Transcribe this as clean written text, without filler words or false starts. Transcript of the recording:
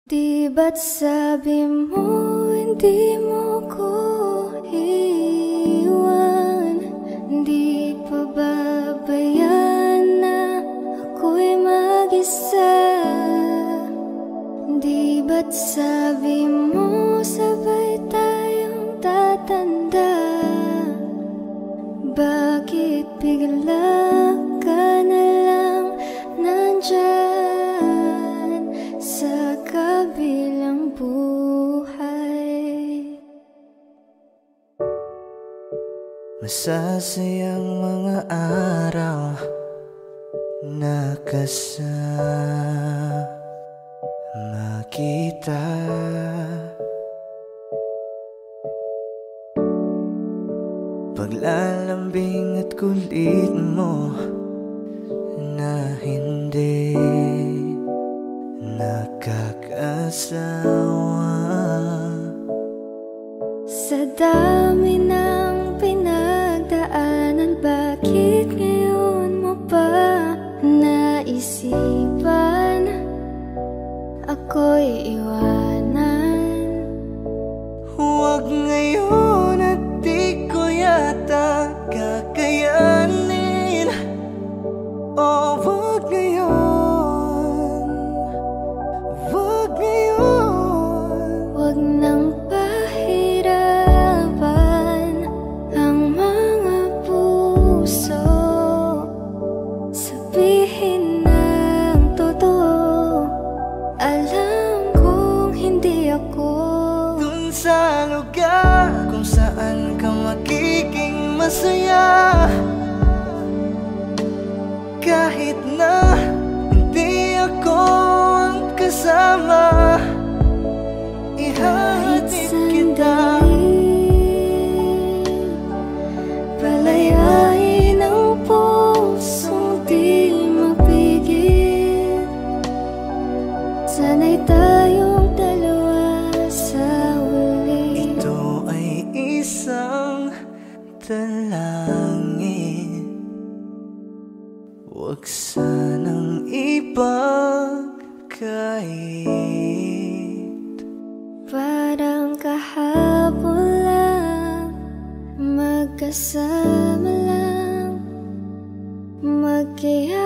Di ba't sabi mo hindi mo ko iwan? Di pa babayaan na ako'y mag-isa? Di ba't sabi mo sabay tayong tatanda? Bakit bigla ka na lang nandyan sa kabilang buhay? Masasayang mga araw na kasama kita. Paglalambing at kulit mo na hindi nakakasawa. Sa dami ng pinagdaanan, bakit ngayon mo pa naisipan ako'y iwanan? Huwag ngayon at di ko yata kakayanin. Oh, huwag ngayon, huwag ngayon. Huwag nang pahirapan ang mga puso. Sabihin ng totoo, alam kong hindi ako Dun sa lugar kung saan ka magiging masaya. Kahit na hindi ako ang kasama, kahit ihahatid kita. sandali. Palayain ang pusong di mapigil. Sana'y tayong dalawa sa huli. Ito ay isang dalangin, huwag sanang ipagkait. Parang kahapon lang, magkasama lang, magkaya